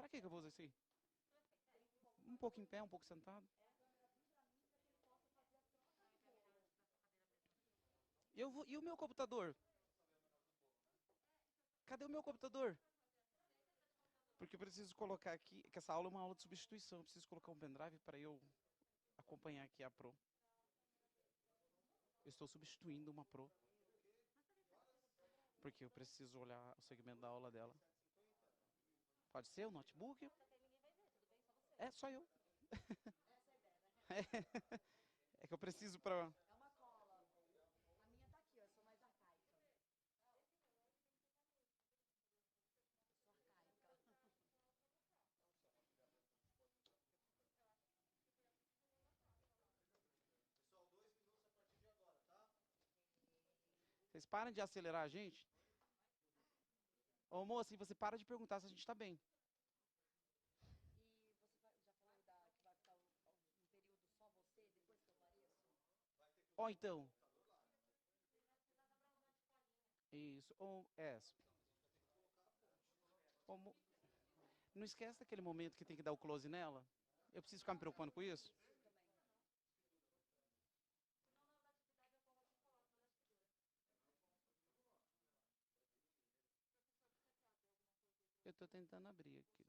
Pra que eu vou usar isso aí? Um pouco em pé, um pouco sentado. E o meu computador? Cadê o meu computador? Porque eu preciso colocar aqui, que essa aula é uma aula de substituição. Eu preciso colocar um pendrive para eu acompanhar aqui a Pro. Eu estou substituindo uma Pro. Porque eu preciso olhar o segmento da aula dela. Pode ser o notebook? É, só eu. É que eu preciso para... Vocês param de acelerar a gente? Ô, moça, e você para de perguntar se a gente tá bem. Ó, então. Isso. Ô, não esquece daquele momento que tem que dar o close nela? Eu preciso ficar me preocupando com isso? Eu tô tentando abrir aqui.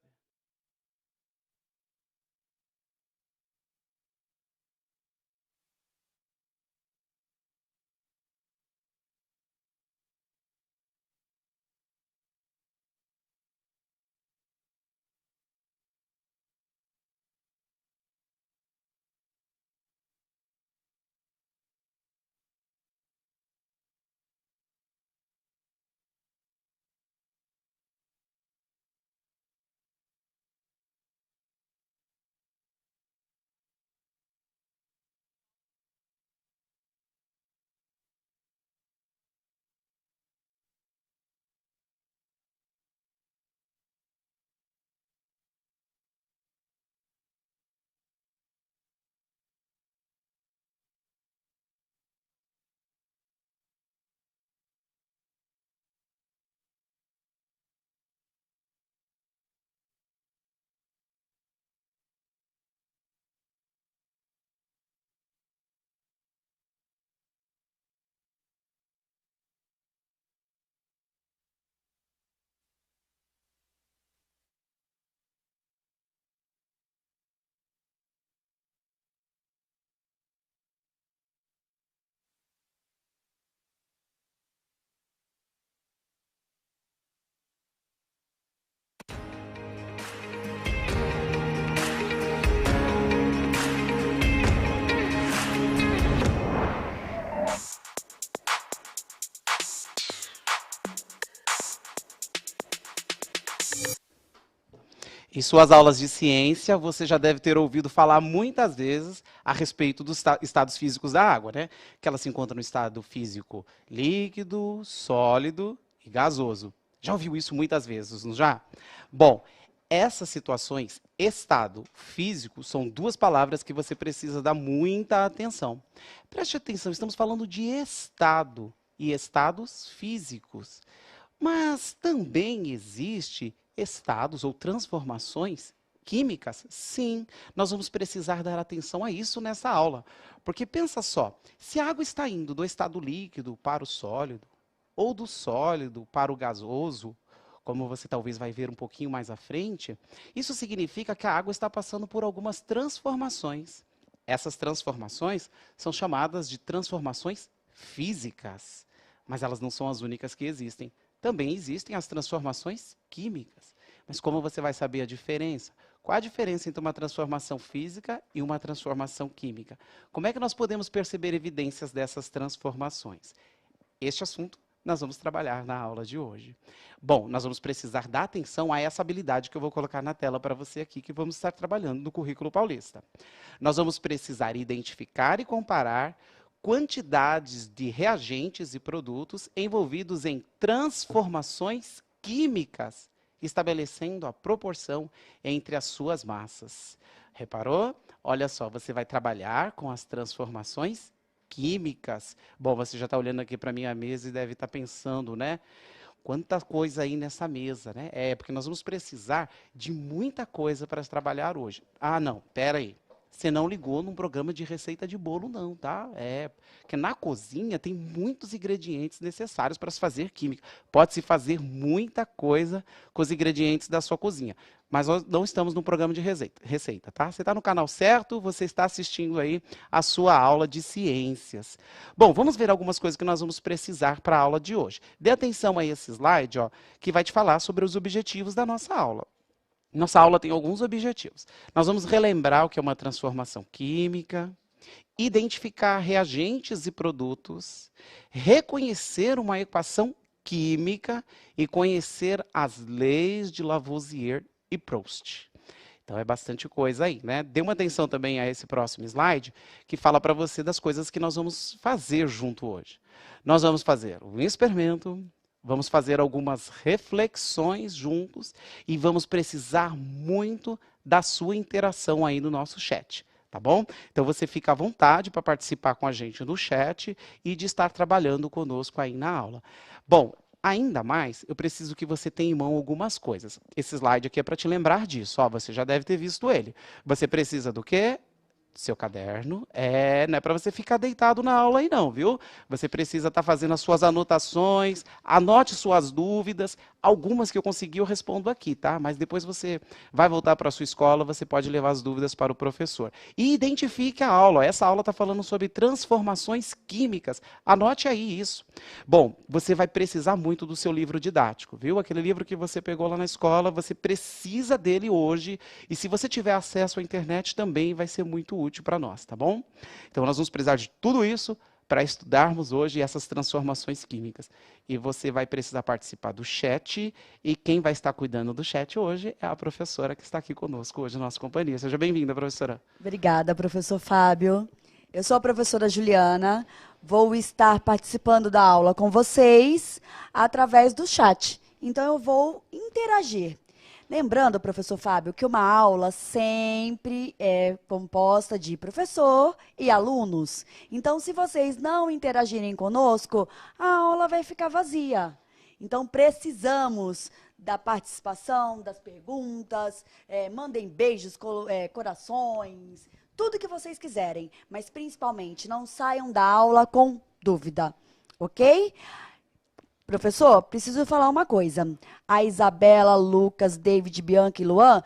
Em suas aulas de ciência, você já deve ter ouvido falar muitas vezes a respeito dos estados físicos da água, né? Que ela se encontra no estado físico líquido, sólido e gasoso. Já ouviu isso muitas vezes, não já? Bom, essas situações, estado físico, são duas palavras que você precisa dar muita atenção. Preste atenção, estamos falando de estado e estados físicos. Mas também existe estados ou transformações químicas? Sim, nós vamos precisar dar atenção a isso nessa aula. Porque pensa só, se a água está indo do estado líquido para o sólido, ou do sólido para o gasoso, como você talvez vai ver um pouquinho mais à frente, isso significa que a água está passando por algumas transformações. Essas transformações são chamadas de transformações físicas, mas elas não são as únicas que existem. Também existem as transformações químicas. Mas como você vai saber a diferença? Qual a diferença entre uma transformação física e uma transformação química? Como é que nós podemos perceber evidências dessas transformações? Este assunto nós vamos trabalhar na aula de hoje. Bom, nós vamos precisar dar atenção a essa habilidade que eu vou colocar na tela para você aqui, que vamos estar trabalhando no currículo paulista. Nós vamos precisar identificar e comparar quantidades de reagentes e produtos envolvidos em transformações químicas, estabelecendo a proporção entre as suas massas. Reparou? Olha só, você vai trabalhar com as transformações químicas. Bom, você já está olhando aqui para a minha mesa e deve estar pensando, né? Quanta coisa aí nessa mesa, né? Porque nós vamos precisar de muita coisa para trabalhar hoje. Ah, não, pera aí. Você não ligou num programa de receita de bolo, não, tá? Porque na cozinha tem muitos ingredientes necessários para se fazer química. Pode-se fazer muita coisa com os ingredientes da sua cozinha. Mas nós não estamos num programa de receita, tá? Você está no canal certo, você está assistindo aí a sua aula de ciências. Bom, vamos ver algumas coisas que nós vamos precisar para a aula de hoje. Dê atenção a esse slide, ó, que vai te falar sobre os objetivos da nossa aula. Nossa aula tem alguns objetivos. Nós vamos relembrar o que é uma transformação química, identificar reagentes e produtos, reconhecer uma equação química e conhecer as leis de Lavoisier e Proust. Então é bastante coisa aí, né? Dê uma atenção também a esse próximo slide, que fala para você das coisas que nós vamos fazer junto hoje. Nós vamos fazer um experimento, vamos fazer algumas reflexões juntos e vamos precisar muito da sua interação aí no nosso chat, tá bom? Então você fica à vontade para participar com a gente no chat e de estar trabalhando conosco aí na aula. Bom, ainda mais, eu preciso que você tenha em mão algumas coisas. Esse slide aqui é para te lembrar disso. Ó, você já deve ter visto ele. Você precisa do quê? Seu caderno. Não é para você ficar deitado na aula aí não, viu? Você precisa estar fazendo as suas anotações, anote suas dúvidas. Algumas que eu consegui eu respondo aqui, tá? Mas depois você vai voltar para a sua escola, você pode levar as dúvidas para o professor. E identifique a aula. Essa aula está falando sobre transformações químicas. Anote aí isso. Bom, você vai precisar muito do seu livro didático, viu? Aquele livro que você pegou lá na escola, você precisa dele hoje. E se você tiver acesso à internet também vai ser muito útil para nós, tá bom? Então nós vamos precisar de tudo isso para estudarmos hoje essas transformações químicas. E você vai precisar participar do chat, e quem vai estar cuidando do chat hoje é a professora que está aqui conosco hoje na nossa companhia. Seja bem-vinda, professora. Obrigada, professor Fábio. Eu sou a professora Juliana, vou estar participando da aula com vocês através do chat. Então eu vou interagir. Lembrando, professor Fábio, que uma aula sempre é composta de professor e alunos. Então, se vocês não interagirem conosco, a aula vai ficar vazia. Então, precisamos da participação, das perguntas, mandem beijos, corações, tudo que vocês quiserem. Mas, principalmente, não saiam da aula com dúvida, ok? Professor, preciso falar uma coisa. A Isabela, Lucas, David, Bianca e Luan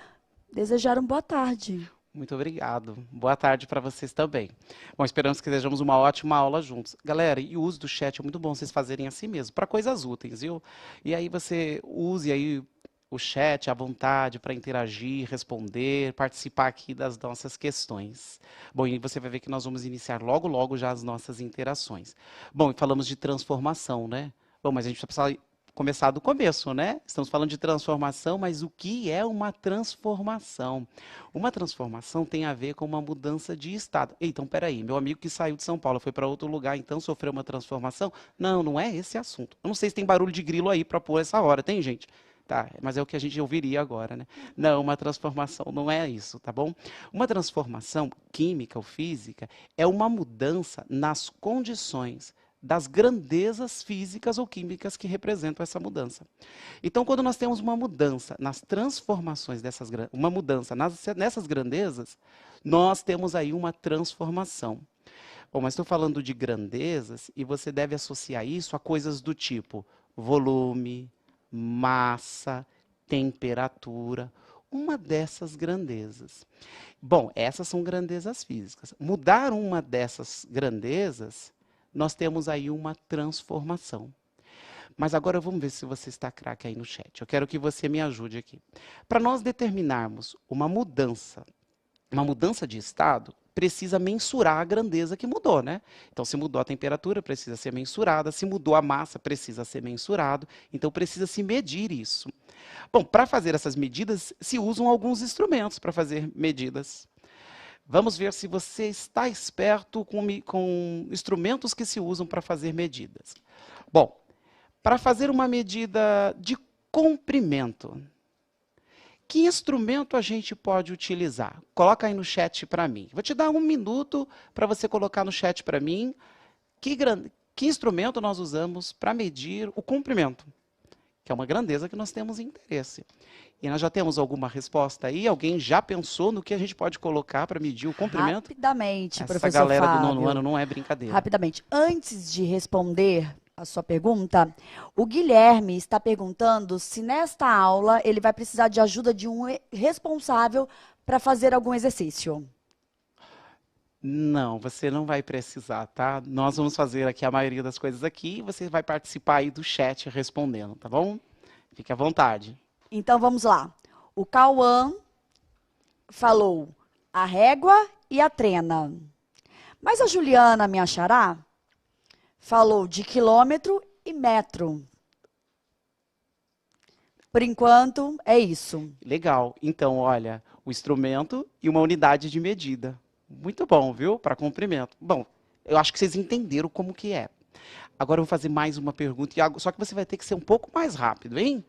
desejaram boa tarde. Muito obrigado. Boa tarde para vocês também. Bom, esperamos que sejamos uma ótima aula juntos. Galera, e o uso do chat é muito bom vocês fazerem assim mesmo, para coisas úteis, viu? E aí você use aí o chat à vontade para interagir, responder, participar aqui das nossas questões. Bom, e você vai ver que nós vamos iniciar logo, logo já as nossas interações. Bom, e falamos de transformação, né? Bom, mas a gente precisa começar do começo, né? Estamos falando de transformação, mas o que é uma transformação? Uma transformação tem a ver com uma mudança de estado. Então, peraí, meu amigo que saiu de São Paulo foi para outro lugar, então sofreu uma transformação? Não, não é esse assunto. Eu não sei se tem barulho de grilo aí para pôr essa hora, tem, gente? Tá, mas é o que a gente ouviria agora, né? Não, uma transformação não é isso, tá bom? Uma transformação química ou física é uma mudança nas condições das grandezas físicas ou químicas que representam essa mudança. Então, quando nós temos uma mudança nas transformações uma mudança nessas grandezas, nós temos aí uma transformação. Bom, mas estou falando de grandezas e você deve associar isso a coisas do tipo volume, massa, temperatura, uma dessas grandezas. Bom, essas são grandezas físicas. Mudar uma dessas grandezas, nós temos aí uma transformação. Mas agora vamos ver se você está craque aí no chat. Eu quero que você me ajude aqui. Para nós determinarmos uma mudança de estado, precisa mensurar a grandeza que mudou, né? Então, se mudou a temperatura, precisa ser mensurada. Se mudou a massa, precisa ser mensurado. Então, precisa se medir isso. Bom, para fazer essas medidas, se usam alguns instrumentos para fazer medidas. Vamos ver se você está esperto com instrumentos que se usam para fazer medidas. Bom, para fazer uma medida de comprimento, que instrumento a gente pode utilizar? Coloca aí no chat para mim. Vou te dar 1 minuto para você colocar no chat para mim que instrumento nós usamos para medir o comprimento. que é uma grandeza que nós temos interesse. E nós já temos alguma resposta aí? Alguém já pensou no que a gente pode colocar para medir o comprimento? Rapidamente, Essa professor galera do Fábio. nono ano não é brincadeira. Rapidamente. Antes de responder a sua pergunta, o Guilherme está perguntando se nesta aula ele vai precisar de ajuda de um responsável para fazer algum exercício. Não, você não vai precisar, tá? Nós vamos fazer aqui a maioria das coisas aqui e você vai participar aí do chat respondendo, tá bom? Fique à vontade. Então vamos lá. O Cauã falou a régua e a trena. Mas a Juliana, minha xará, falou de quilômetro e metro. Por enquanto, é isso. Legal. Então, olha, o instrumento e uma unidade de medida. Muito bom, viu? Para comprimento. Bom, eu acho que vocês entenderam como que é. Agora eu vou fazer mais uma pergunta, só que você vai ter que ser um pouco mais rápido, hein?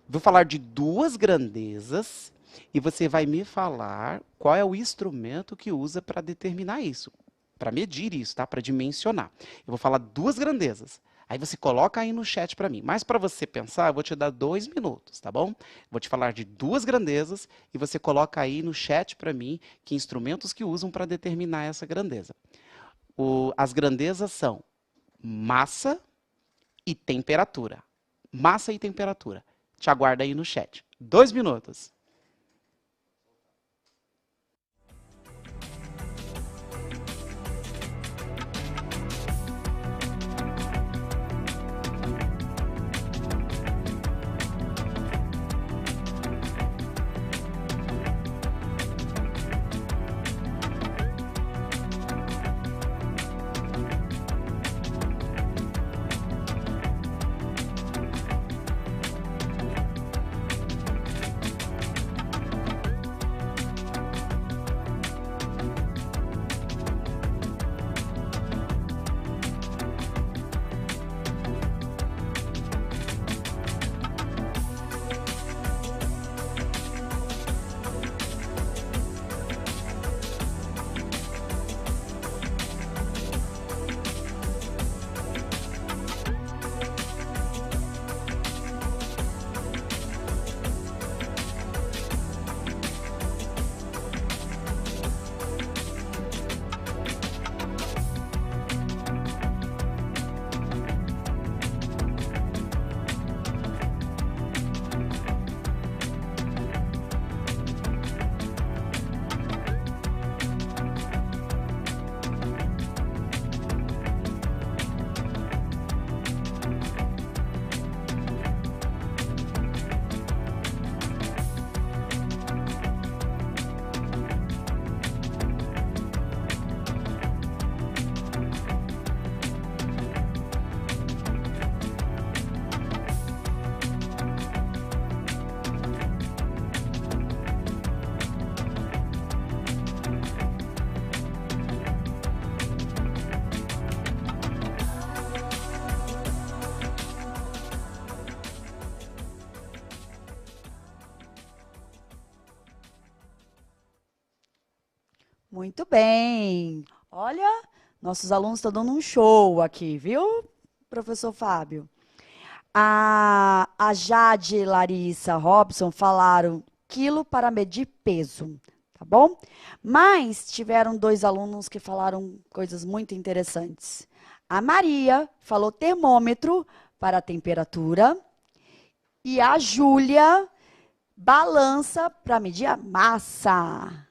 Vou falar de duas grandezas e você vai me falar qual é o instrumento que usa para determinar isso, para medir isso, tá? Para dimensionar. Eu vou falar duas grandezas. Aí você coloca aí no chat para mim. Mas para você pensar, eu vou te dar 2 minutos, tá bom? Vou te falar de duas grandezas e você coloca aí no chat para mim que instrumentos que usam para determinar essa grandeza. As grandezas são massa e temperatura. Massa e temperatura. Te aguardo aí no chat. 2 minutos. Muito bem. Olha, nossos alunos estão dando um show aqui, viu, professor Fábio? A Jade e Larissa Robson falaram quilo para medir peso, tá bom? Mas tiveram 2 alunos que falaram coisas muito interessantes. A Maria falou termômetro para a temperatura e a Júlia balança para medir a massa.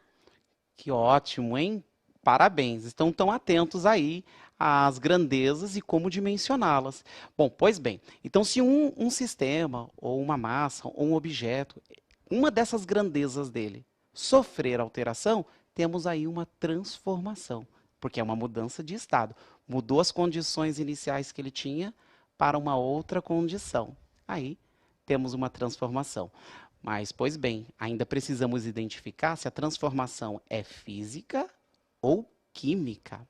Que ótimo, hein? Parabéns. Estão tão atentos aí às grandezas e como dimensioná-las. Bom, pois bem, então se um sistema, ou uma massa, ou um objeto, uma dessas grandezas dele sofrer alteração, temos aí uma transformação, porque é uma mudança de estado. Mudou as condições iniciais que ele tinha para uma outra condição. Aí temos uma transformação. Mas, pois bem, ainda precisamos identificar se a transformação é física ou química.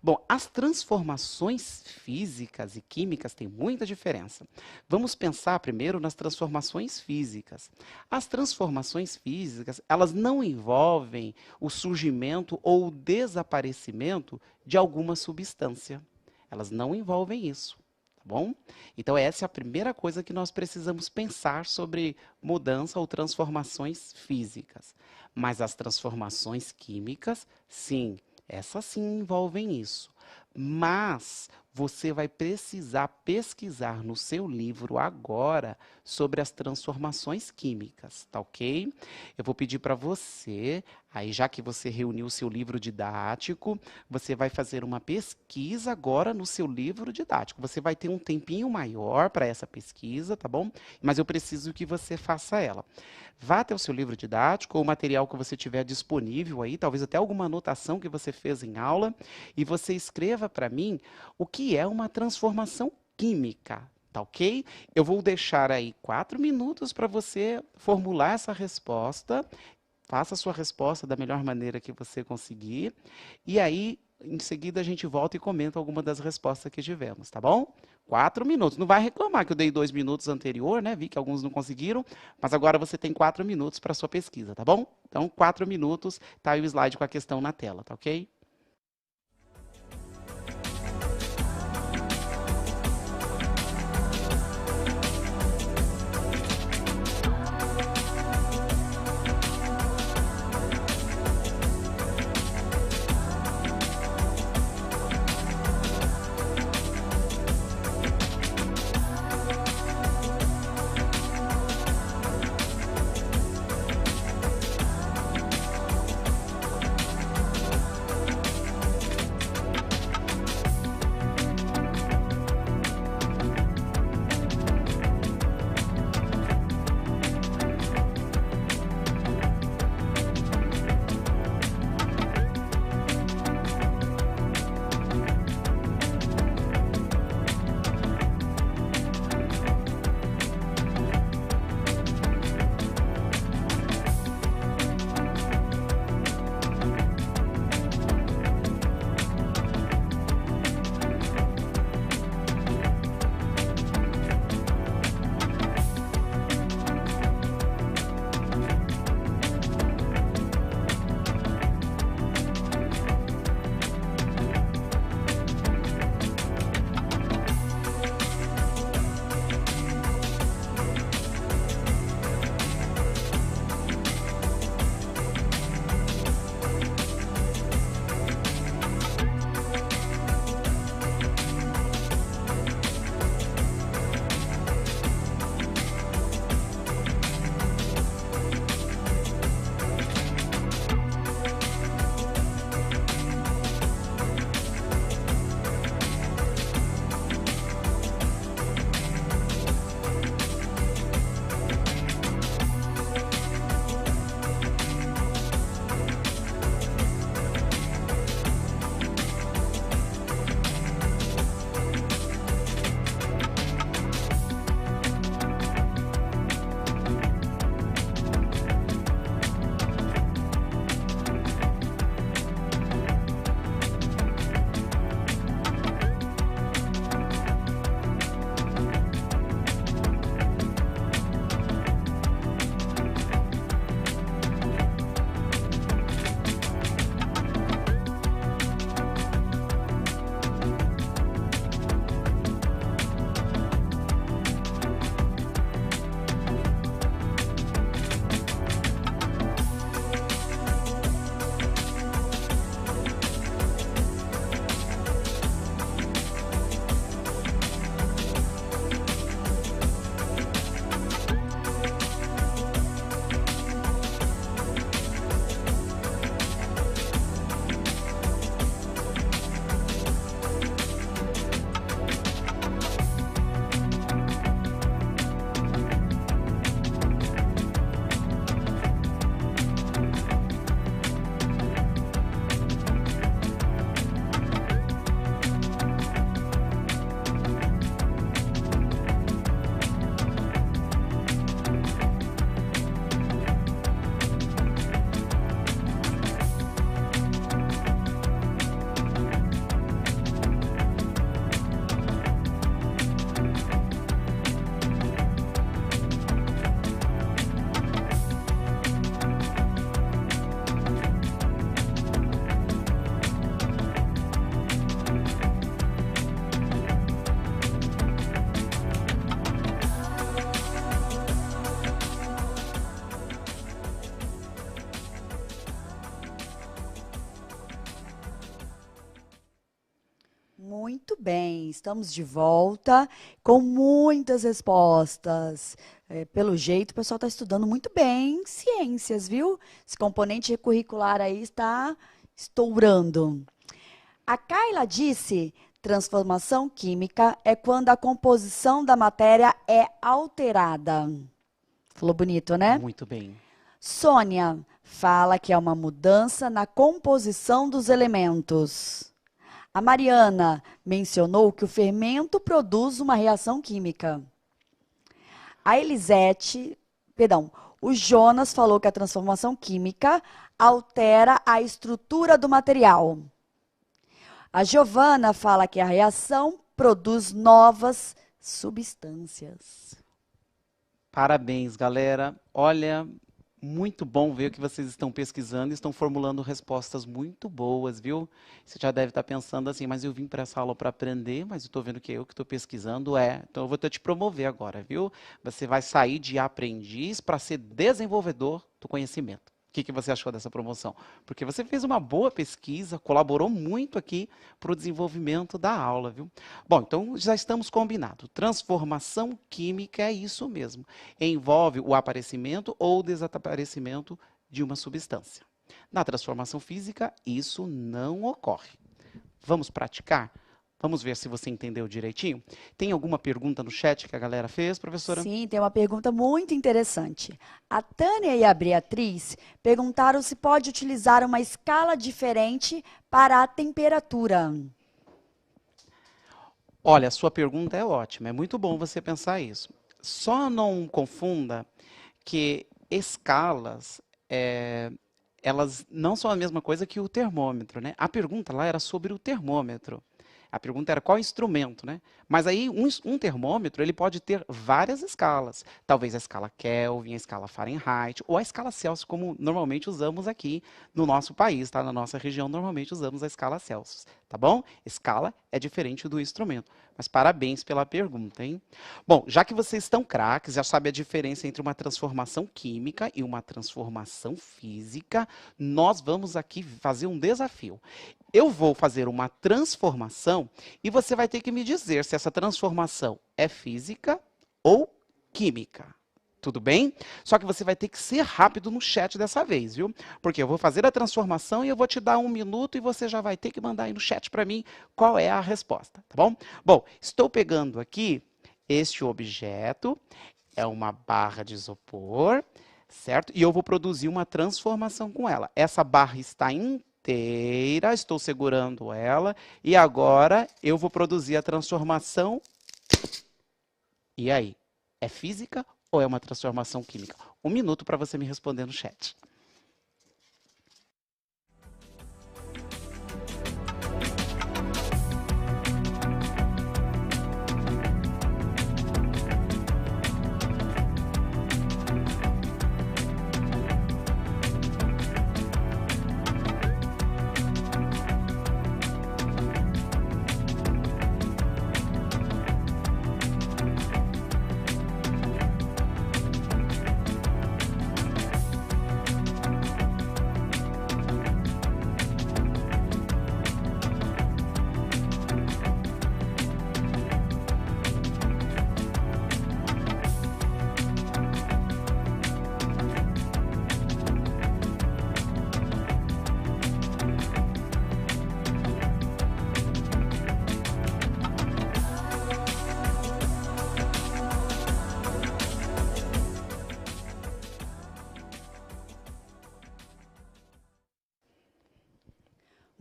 Bom, as transformações físicas e químicas têm muita diferença. Vamos pensar primeiro nas transformações físicas. As transformações físicas, elas não envolvem o surgimento ou o desaparecimento de alguma substância. Elas não envolvem isso, tá bom? Então, essa é a primeira coisa que nós precisamos pensar sobre mudança ou transformações físicas. Mas as transformações químicas, sim, essas sim envolvem isso. Mas você vai precisar pesquisar no seu livro agora sobre as transformações químicas, tá ok? Eu vou pedir para você, aí já que você reuniu o seu livro didático, você vai fazer uma pesquisa agora no seu livro didático. Você vai ter um tempinho maior para essa pesquisa, tá bom? Mas eu preciso que você faça ela. Vá até o seu livro didático ou o material que você tiver disponível aí, talvez até alguma anotação que você fez em aula, e você escreva para mim o que é uma transformação química, tá ok? Eu vou deixar aí 4 minutos para você formular essa resposta. Faça a sua resposta da melhor maneira que você conseguir. E aí, em seguida, a gente volta e comenta alguma das respostas que tivemos, tá bom? 4 minutos. Não vai reclamar que eu dei 2 minutos anterior, né? Vi que alguns não conseguiram, mas agora você tem 4 minutos para a sua pesquisa, tá bom? Então, 4 minutos, tá aí o slide com a questão na tela, tá ok? Muito bem, estamos de volta com muitas respostas. Pelo jeito, o pessoal está estudando muito bem ciências, viu? Esse componente curricular aí está estourando. A Kayla disse: transformação química é quando a composição da matéria é alterada. Falou bonito, né? Muito bem. Sônia fala que é uma mudança na composição dos elementos. A Mariana mencionou que o fermento produz uma reação química. A Elisete, perdão, o Jonas falou que a transformação química altera a estrutura do material. A Giovana fala que a reação produz novas substâncias. Parabéns, galera. Olha, muito bom ver que vocês estão pesquisando e estão formulando respostas muito boas, viu? Você já deve estar pensando assim, mas eu vim para essa aula para aprender, mas eu estou vendo que eu que estou pesquisando. Então eu vou te promover agora, viu? Você vai sair de aprendiz para ser desenvolvedor do conhecimento. O que você achou dessa promoção? Porque você fez uma boa pesquisa, colaborou muito aqui para o desenvolvimento da aula, viu? Bom, então já estamos combinados. Transformação química é isso mesmo. Envolve o aparecimento ou desaparecimento de uma substância. Na transformação física, isso não ocorre. Vamos praticar? Vamos ver se você entendeu direitinho? Tem alguma pergunta no chat que a galera fez, professora? Sim, tem uma pergunta muito interessante. A Tânia e a Beatriz perguntaram se pode utilizar uma escala diferente para a temperatura. Olha, a sua pergunta é ótima, é muito bom você pensar isso. Só não confunda que escalas, elas não são a mesma coisa que o termômetro, né? A pergunta lá era sobre o termômetro. A pergunta era qual instrumento, né? Mas aí um termômetro ele pode ter várias escalas. Talvez a escala Kelvin, a escala Fahrenheit ou a escala Celsius, como normalmente usamos aqui no nosso país, tá? Na nossa região normalmente usamos a escala Celsius, tá bom? Escala é diferente do instrumento. Mas parabéns pela pergunta, hein? Bom, já que vocês estão craques, já sabem a diferença entre uma transformação química e uma transformação física, nós vamos aqui fazer um desafio. Eu vou fazer uma transformação e você vai ter que me dizer se essa transformação é física ou química. Tudo bem? Só que você vai ter que ser rápido no chat dessa vez, viu? Porque eu vou fazer a transformação e eu vou te dar 1 minuto e você já vai ter que mandar aí no chat para mim qual é a resposta, tá bom? Bom, estou pegando aqui este objeto, é uma barra de isopor, certo? E eu vou produzir uma transformação com ela. Essa barra está inteira, estou segurando ela, e agora eu vou produzir a transformação. E aí, é física ou é uma transformação química? 1 minuto para você me responder no chat.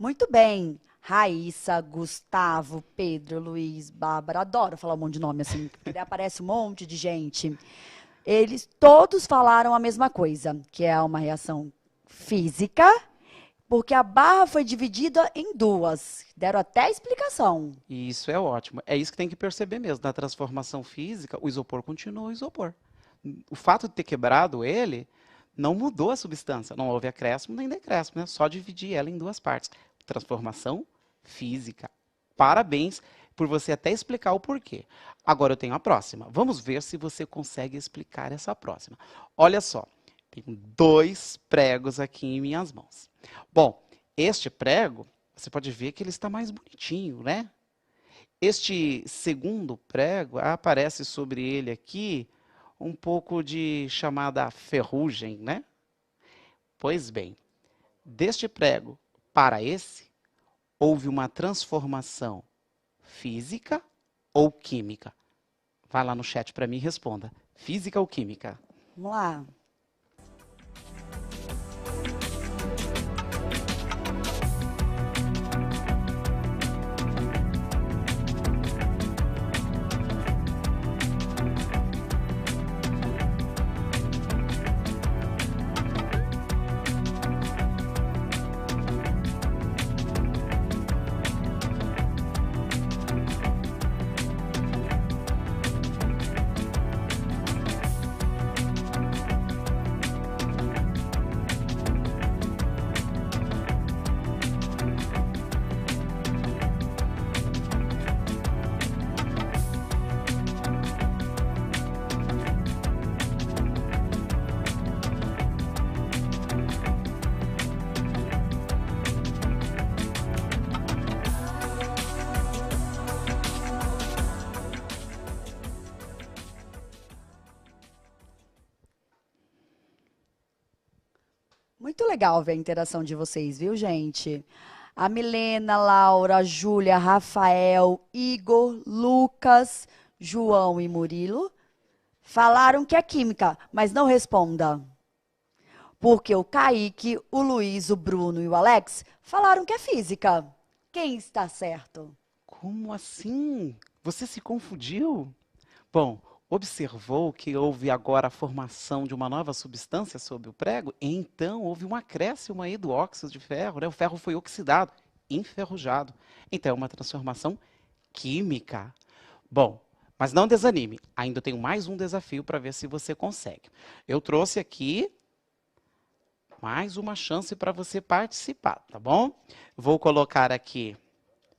Muito bem. Raíssa, Gustavo, Pedro, Luiz, Bárbara. Adoro falar um monte de nome assim, porque daí aparece um monte de gente. Eles todos falaram a mesma coisa, que é uma reação física, porque a barra foi dividida em duas. Deram até explicação. Isso é ótimo. É isso que tem que perceber mesmo. Na transformação física, o isopor continua o isopor. O fato de ter quebrado ele não mudou a substância. Não houve acréscimo nem decréscimo, né? Só dividir ela em duas partes. Transformação física. Parabéns por você até explicar o porquê. Agora eu tenho a próxima. Vamos ver se você consegue explicar essa próxima. Olha só, tenho 2 pregos aqui em minhas mãos. Bom, este prego, você pode ver que ele está mais bonitinho, né? Este segundo prego, aparece sobre ele aqui um pouco de chamada ferrugem, né? Pois bem, deste prego para esse, houve uma transformação física ou química? Vai lá no chat para mim e responda. Física ou química? Vamos lá. Muito legal ver a interação de vocês, viu, gente? A Milena, Laura, Júlia, Rafael, Igor, Lucas, João e Murilo falaram que é química, mas não responda. Porque o Kaique, o Luiz, o Bruno e o Alex falaram que é física. Quem está certo? Como assim? Você se confundiu? Bom, observou que houve agora a formação de uma nova substância sob o prego? Então, houve um acréscimo aí do óxido de ferro, né? O ferro foi oxidado, enferrujado. Então, é uma transformação química. Bom, mas não desanime. Ainda tenho mais um desafio para ver se você consegue. Eu trouxe aqui mais uma chance para você participar, tá bom? Vou colocar aqui,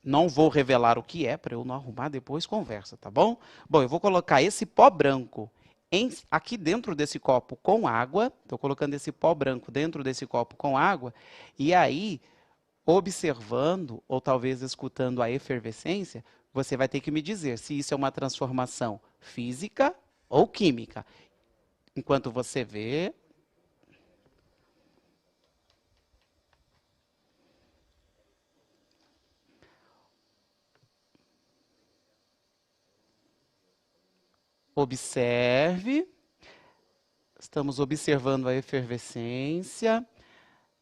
não vou revelar o que é, para eu não arrumar, depois conversa, tá bom? Bom, eu vou colocar esse pó branco aqui dentro desse copo com água, estou colocando esse pó branco dentro desse copo com água, e aí, observando, ou talvez escutando a efervescência, você vai ter que me dizer se isso é uma transformação física ou química. Enquanto você vê... Observe, estamos observando a efervescência,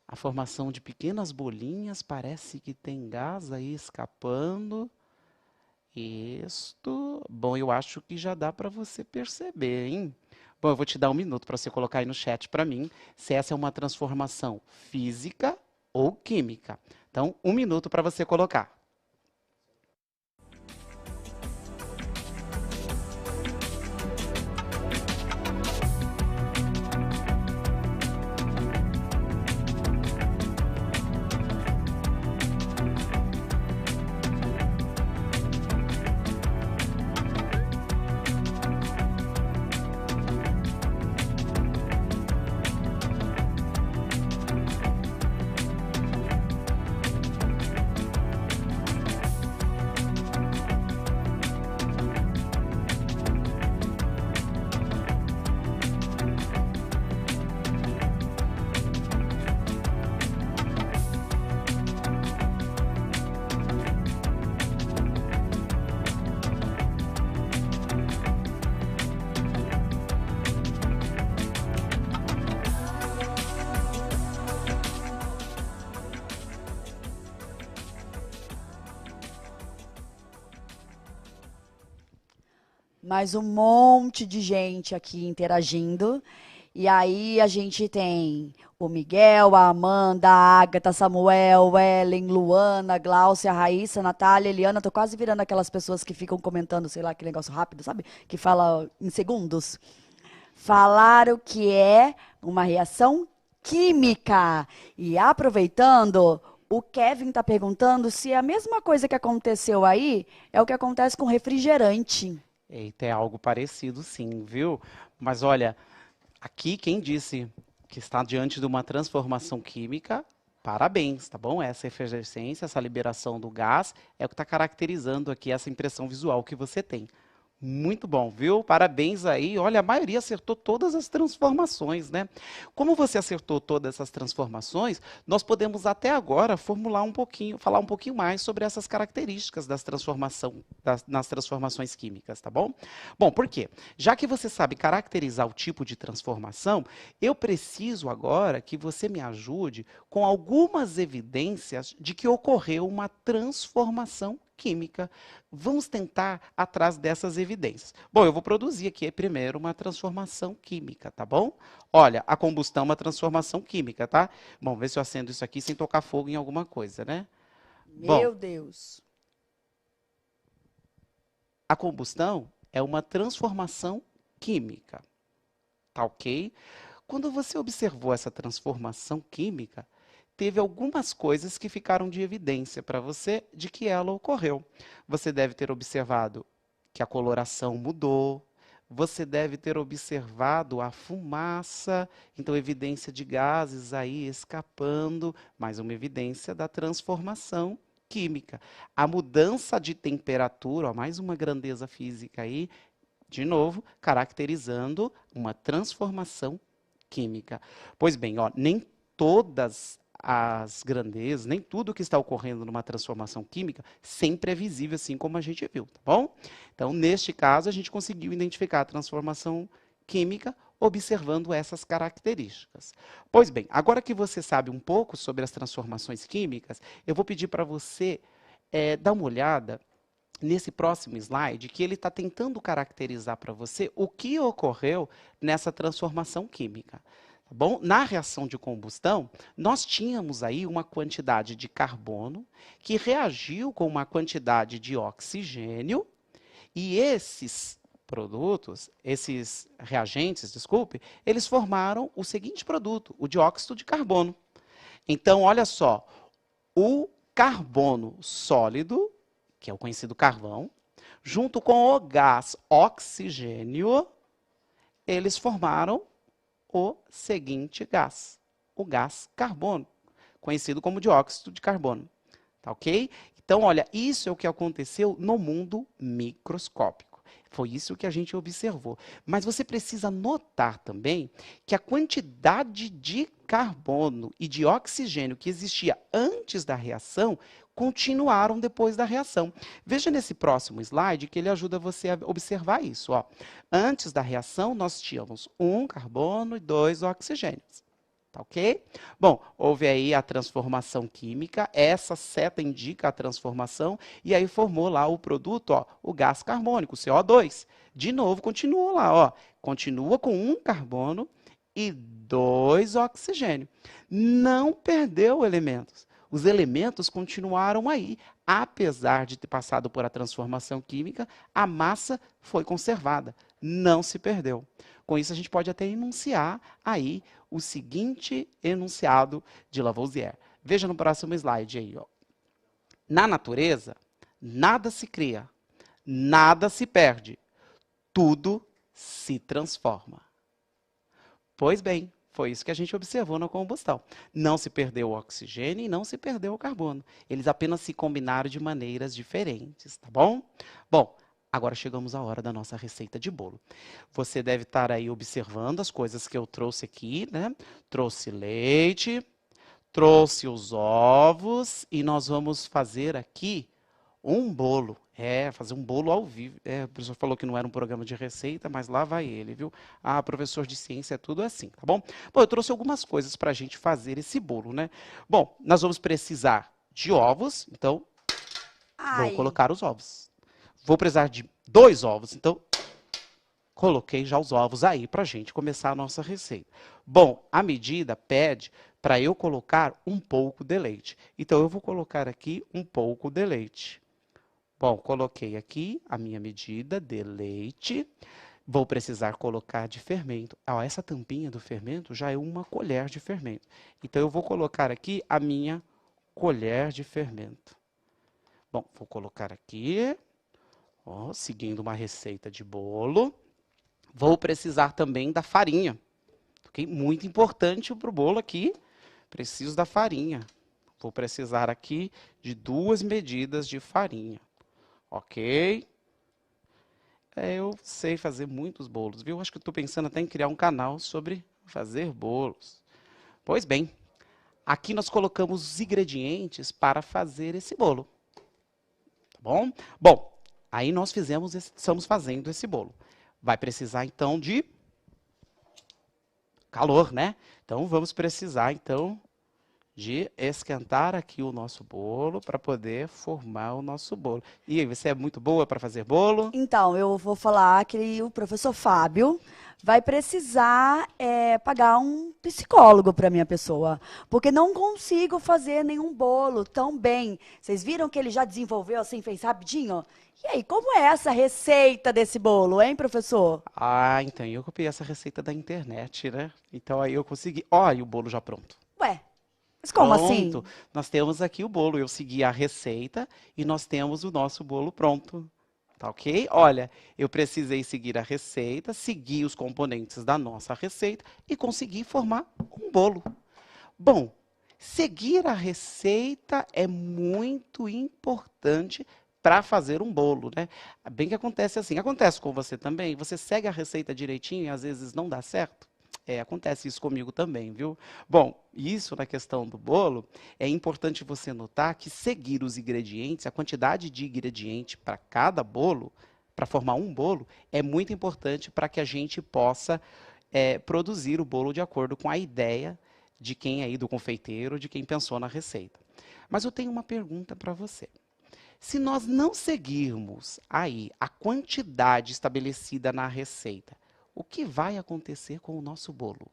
a formação de pequenas bolinhas, parece que tem gás aí escapando. Isto, bom, eu acho que já dá para você perceber, hein? Bom, eu vou te dar um minuto para você colocar aí no chat para mim se essa é uma transformação física ou química. Então, um minuto para você colocar. Mais um monte de gente aqui interagindo. E aí a gente tem o Miguel, a Amanda, a Agatha, Samuel, Ellen, Luana, Gláucia, Raíssa, Natália, Eliana. Tô quase virando aquelas pessoas que ficam comentando, sei lá, aquele negócio rápido, sabe? Que fala em segundos. Falaram que é uma reação química. E aproveitando, o Kevin está perguntando se a mesma coisa que aconteceu aí é o que acontece com refrigerante. Eita, é algo parecido sim, viu? Mas olha, aqui quem disse que está diante de uma transformação química Parabéns, tá bom? Essa efervescência, essa liberação do gás é o que está caracterizando aqui essa impressão visual que você tem. Muito bom, viu? Parabéns aí. Olha, a maioria acertou todas as transformações, né? Como você acertou todas essas transformações, nós podemos até agora formular um pouquinho, falar um pouquinho mais sobre essas características nas transformações químicas, tá bom? Bom, por quê? Já que você sabe caracterizar o tipo de transformação, eu preciso agora que você me ajude com algumas evidências de que ocorreu uma transformação química. Vamos tentar atrás dessas evidências. Bom, eu vou produzir aqui primeiro uma transformação química, tá bom? Olha, a combustão é uma transformação química, tá? Bom, ver se eu acendo isso aqui sem tocar fogo em alguma coisa, né? Bom, Meu Deus. a combustão é uma transformação química, tá ok? Quando você observou essa transformação química, teve algumas coisas que ficaram de evidência para você de que ela ocorreu. Você deve ter observado que a coloração mudou, você deve ter observado a fumaça, então evidência de gases aí escapando, mais uma evidência da transformação química. A mudança de temperatura, ó, mais uma grandeza física aí, de novo, caracterizando uma transformação química. Pois bem, ó, nem todas as grandezas, nem tudo que está ocorrendo numa transformação química sempre é visível, assim como a gente viu, tá bom? Então, neste caso, a gente conseguiu identificar a transformação química observando essas características. Pois bem, agora que você sabe um pouco sobre as transformações químicas, eu vou pedir para você dar uma olhada nesse próximo slide, que ele está tentando caracterizar para você o que ocorreu nessa transformação química. Tá bom? Na reação de combustão, nós tínhamos aí uma quantidade de carbono que reagiu com uma quantidade de oxigênio, e esses produtos, esses reagentes, desculpe, eles formaram o seguinte produto, o dióxido de carbono. Então, olha só, o carbono sólido, que é o conhecido carvão, junto com o gás oxigênio, eles formaram o seguinte gás, o gás carbono, conhecido como dióxido de carbono. Tá ok? Então, olha, isso é o que aconteceu no mundo microscópico. Foi isso que a gente observou. Mas você precisa notar também que a quantidade de carbono e de oxigênio que existia antes da reação continuaram depois da reação. Veja nesse próximo slide que ele ajuda você a observar isso. Ó. Antes da reação, nós tínhamos um carbono e dois oxigênios. Tá ok? Bom, houve aí a transformação química, essa seta indica a transformação, e aí formou lá o produto, ó, o gás carbônico, o CO2. De novo, continua lá, ó, continua com um carbono e dois oxigênio. Não perdeu elementos. Os elementos continuaram aí. Apesar de ter passado por a transformação química, a massa foi conservada, não se perdeu. Com isso, a gente pode até enunciar aí o seguinte enunciado de Lavoisier. Veja no próximo slide aí. Ó. Na natureza, nada se cria, nada se perde, tudo se transforma. Pois bem, foi isso que a gente observou na combustão. Não se perdeu o oxigênio e não se perdeu o carbono. Eles apenas se combinaram de maneiras diferentes, tá bom? Bom, agora chegamos à hora da nossa receita de bolo. Você deve estar aí observando as coisas que eu trouxe aqui, né? Trouxe leite, trouxe os ovos e nós vamos fazer aqui um bolo. Fazer um bolo ao vivo. O professor falou que não era um programa de receita, mas lá vai ele, viu? Ah, professor de ciência é tudo assim, tá bom? Bom, eu trouxe algumas coisas para a gente fazer esse bolo, né? Bom, nós vamos precisar de ovos, então vou Ai, colocar os ovos. Vou precisar de 2 ovos, então coloquei já os ovos aí para a gente começar a nossa receita. Bom, a medida pede para eu colocar um pouco de leite. Então, eu vou colocar aqui um pouco de leite. Bom, coloquei aqui a minha medida de leite. Vou precisar colocar de fermento. Ah, essa tampinha do fermento já é uma colher de fermento. Então, eu vou colocar aqui a minha colher de fermento. Bom, vou colocar aqui, ó, seguindo uma receita de bolo. Vou precisar também da farinha. Okay? Muito importante para o bolo aqui. Preciso da farinha. Vou precisar aqui de 2 medidas de farinha. Ok? Eu sei fazer muitos bolos, viu? Acho que estou pensando até em criar um canal sobre fazer bolos. Pois bem, aqui nós colocamos os ingredientes para fazer esse bolo. Tá bom? Bom, aí nós estamos fazendo esse bolo. Vai precisar, então, de calor, né? Então, vamos precisar, então, de esquentar aqui o nosso bolo para poder formar o nosso bolo. E aí, você é muito boa para fazer bolo? Então, eu vou falar que o professor Fábio vai precisar pagar um psicólogo para minha pessoa, porque não consigo fazer nenhum bolo tão bem. Vocês viram que ele já desenvolveu assim, fez rapidinho? E aí, como é essa receita desse bolo, hein, professor? Ah, então, eu copiei essa receita da internet, né? Então, aí eu consegui. Olha, o bolo já pronto. Ué, mas como Pronto. assim? Nós temos aqui o bolo. Eu segui a receita e nós temos o nosso bolo pronto. Tá ok? Olha, eu precisei seguir a receita, seguir os componentes da nossa receita e consegui formar um bolo. Bom, seguir a receita é muito importante para fazer um bolo, né? Bem que acontece assim. Acontece com você também? Você segue a receita direitinho e às vezes não dá certo? Acontece isso comigo também, viu? Bom, isso na questão do bolo, é importante você notar que seguir os ingredientes, a quantidade de ingrediente para cada bolo, para formar um bolo, é muito importante para que a gente possa produzir o bolo de acordo com a ideia de quem aí, do confeiteiro, de quem pensou na receita. Mas eu tenho uma pergunta para você. Se nós não seguirmos aí a quantidade estabelecida na receita, o que vai acontecer com o nosso bolo?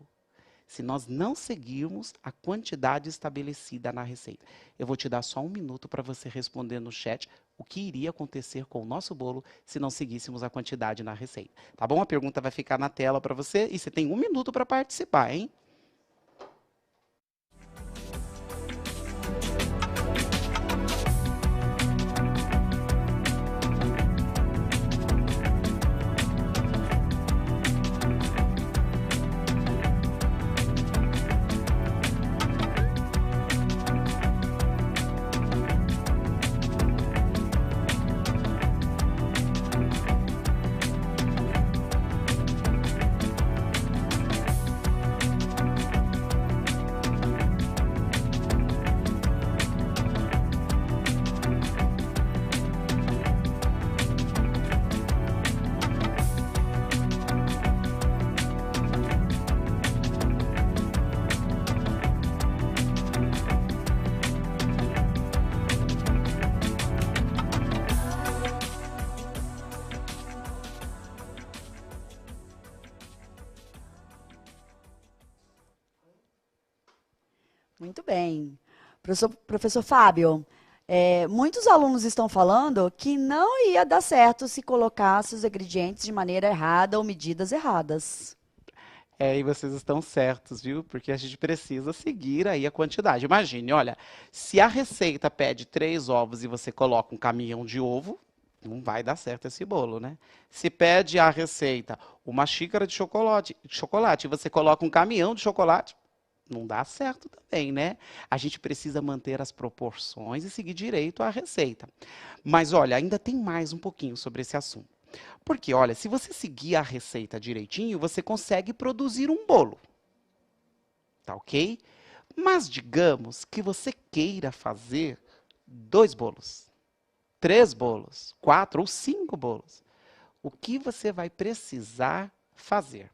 Se nós não seguirmos a quantidade estabelecida na receita. Eu vou te dar só 1 minuto para você responder no chat o que iria acontecer com o nosso bolo se não seguíssemos a quantidade na receita. Tá bom? A pergunta vai ficar na tela para você e você tem 1 minuto para participar, hein? Muito bem. Professor Fábio, muitos alunos estão falando que não ia dar certo se colocasse os ingredientes de maneira errada ou medidas erradas. E vocês estão certos, viu? Porque a gente precisa seguir aí a quantidade. Imagine, olha, se a receita pede 3 ovos e você coloca um caminhão de ovo, não vai dar certo esse bolo, né? Se pede a receita 1 xícara de chocolate e você coloca um caminhão de chocolate, não dá certo também, né? A gente precisa manter as proporções e seguir direito à receita. Mas olha, ainda tem mais um pouquinho sobre esse assunto. Porque, olha, se você seguir a receita direitinho, você consegue produzir um bolo. Tá ok? Mas digamos que você queira fazer 2 bolos, 3 bolos, 4 ou 5 bolos. O que você vai precisar fazer?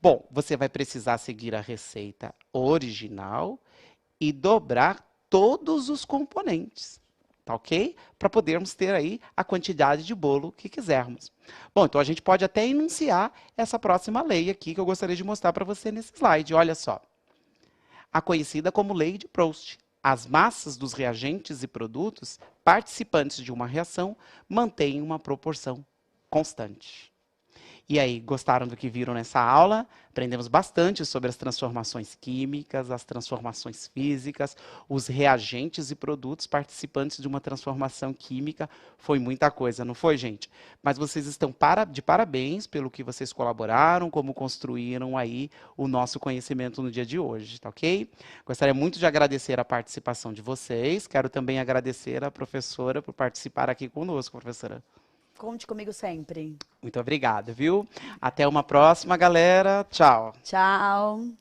Bom, você vai precisar seguir a receita original e dobrar todos os componentes. Tá ok? Para podermos ter aí a quantidade de bolo que quisermos. Bom, então a gente pode até enunciar essa próxima lei aqui que eu gostaria de mostrar para você nesse slide. Olha só. A conhecida como lei de Proust. As massas dos reagentes e produtos participantes de uma reação mantêm uma proporção constante. E aí, gostaram do que viram nessa aula? Aprendemos bastante sobre as transformações químicas, as transformações físicas, os reagentes e produtos participantes de uma transformação química. Foi muita coisa, não foi, gente? Mas vocês estão de parabéns pelo que vocês colaboraram, como construíram aí o nosso conhecimento no dia de hoje, tá ok? Gostaria muito de agradecer a participação de vocês. Quero também agradecer à professora por participar aqui conosco, professora. Conte comigo sempre. Muito obrigado, viu? Até uma próxima, galera. Tchau. Tchau.